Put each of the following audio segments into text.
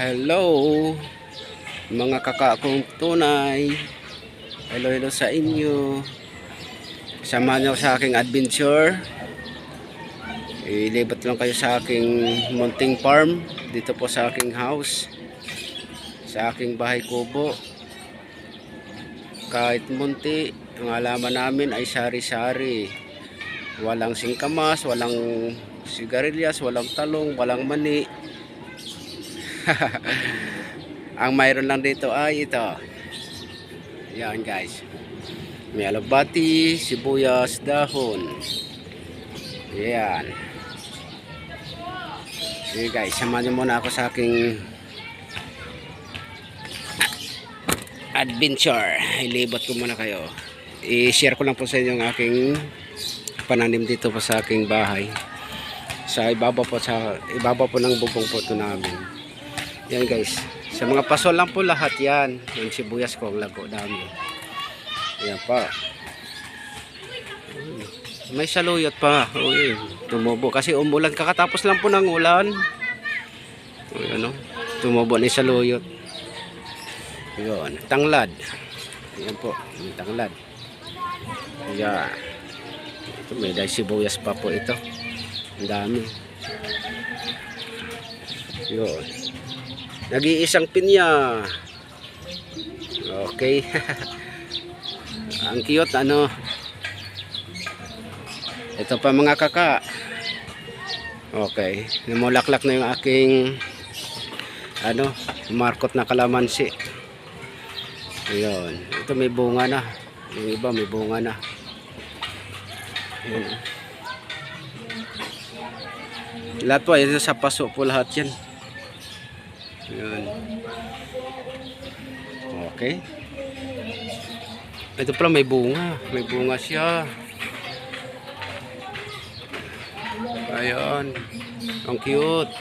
Hello mga kakakong tunay. Hello sa inyo. Samahan niyo sa aking adventure. Ilibat lang kayo sa aking munting farm. Dito po sa aking house, sa aking bahay kubo. Kahit munti, ang halaman namin ay sari-sari. Walang singkamas, walang sigarilyas, walang talong, walang mani. Ang mayroon lang dito ay ito. Yan guys. May alabati, sibuyas, dahon. Yan. Sige guys, samahan niyo muna ako sa aking adventure. Ilibot ko muna kayo. I-share ko lang po sa inyo ang aking pananim dito po sa aking bahay. Sa ibaba po ng bubong po ito namin. Yan guys. Sa mga pasol lang po lahat yan. Yung sibuyas ko ang lago dami. Yan pa. May saluyot pa. Uy, tumubo kasi umulan. Kakatapos lang po ng ulan. Uy, ano? Tumubo na yung saluyot. Yun. Tanglad. Yan po. Yung tanglad. Yan. Ito, may dahil sibuyas pa po ito. Ang dami. Yun. Nag-iisang pinya. Okay. Ang cute ano. Ito pa mga kaka. Okay. Namulaklak na yung aking ano, markot na kalamansi. Ayun. Ito may bunga na. Yung iba may bunga na. Ayun. Lahat po, ito sa paso po lahat yan. Ayun. Okay. Ito pala may bunga. May bunga siya. Ayan. Ang cute.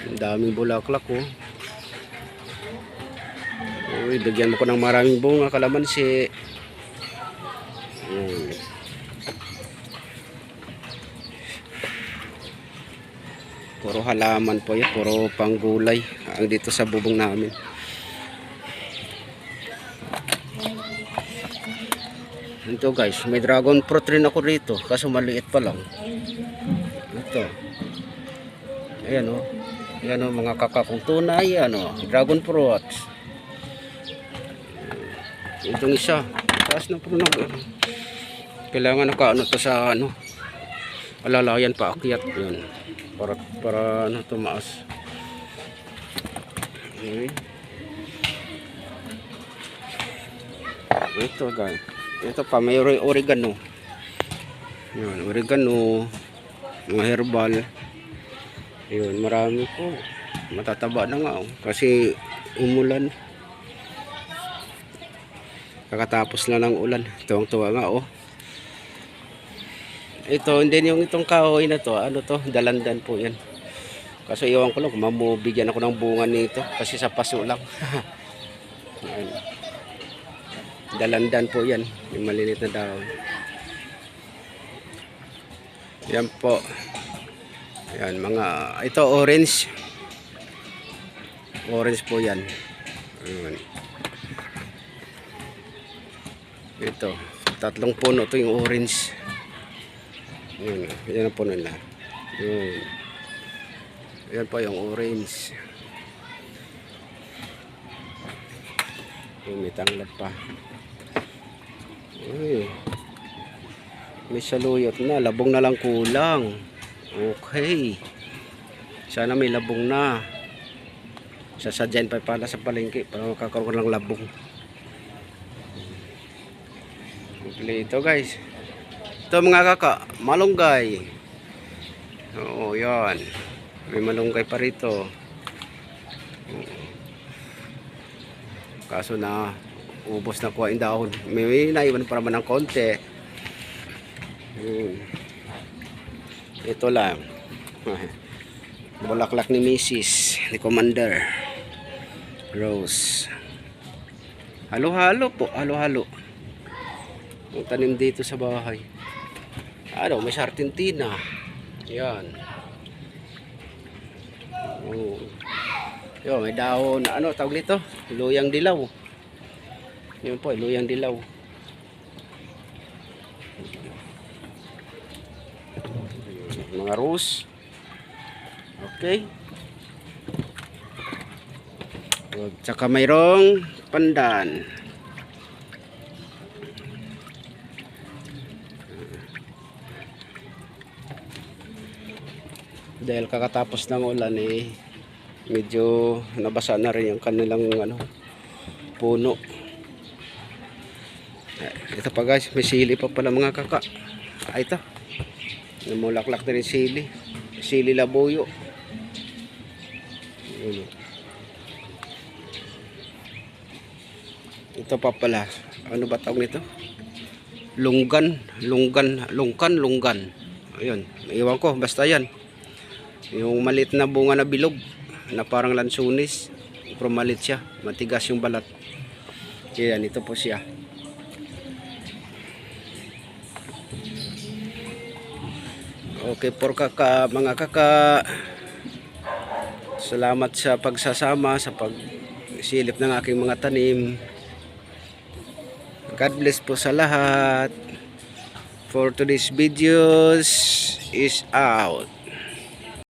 Ang daming bulaklak oh. Uy, bigyan mo ko ng maraming bunga kalamansi. Puro halaman po yan. Puro panggulay. Ang dito sa bubong namin. Ito guys, may dragon fruit rin ako rito. Kaso maliit pa lang. Ito. Ayan o. Ayan o mga kakakong tunay. Ayan o. Dragon fruit. Itong isa. Taas na po na. Kailangan nakaano to sa ano. Alalayan pa akyat. Yun. Para ano tumaas. Okay. Ito guys. Ito pa may oregano. Yan, oregano, mga herbal. Ayun, marami po. Matataba na nga oh, kasi umulan. Kakatapos na ng ulan. Tuwang-tuwa nga oh. Ito, hindi yung itong kahoy na to, ano to, dalandan po yan. Kasi iwan ko lang, kung mamubigyan ako ng bunga nito. Kasi sa paso lang. Dalandan po yan. Yung malilit na dahon. Yan po. Yan, mga, ito orange. Orange po yan. Ayan. Ito, tatlong puno to yung orange. Yan, yan ang puno nila. Yan. Yan po yung orange. May tanglad pa. Uy. May saluyot na. Labong na lang kulang. Okay. Sana may labong na. Sasadyan pa pala sa palengke para makakaroon ng labong. Okay, ito guys. Ito mga kaka. Malunggay. Oo, yan. May malunggay pa rito. Kaso na ubos na kuha yung dahon. May naiwan pa naman ng konti. Ito lang. Bulaklak ni Mrs. ni Commander Rose. Halo-halo po. Halo-halo. Ang tanim dito sa bahay. Ano, may sartintina. Yan. Oh. Yo, may dahon, ano tawag nito? Luyang dilaw. Yun po, luyang dilaw. Mga rose. Okay. Tsaka mayroong pandan. Dahil kakatapos ng ulan eh, medyo nabasa na rin yung kanilang puno. Ito pa guys, may sili pa pala mga kaka. Ay ito, namulaklak na rin sili. Sili labuyo. Ito pa pala, ano ba tawag nito? Lunggan. Ayun, iwan ko, basta yan. Yung maliit na bunga na bilog na parang lansunis, pero maliit siya, matigas yung balat. Yan, ito po siya. Okay po mga kaka, salamat sa pagsasama, sa pagsilip ng aking mga tanim. God bless po sa lahat. For today's videos is out.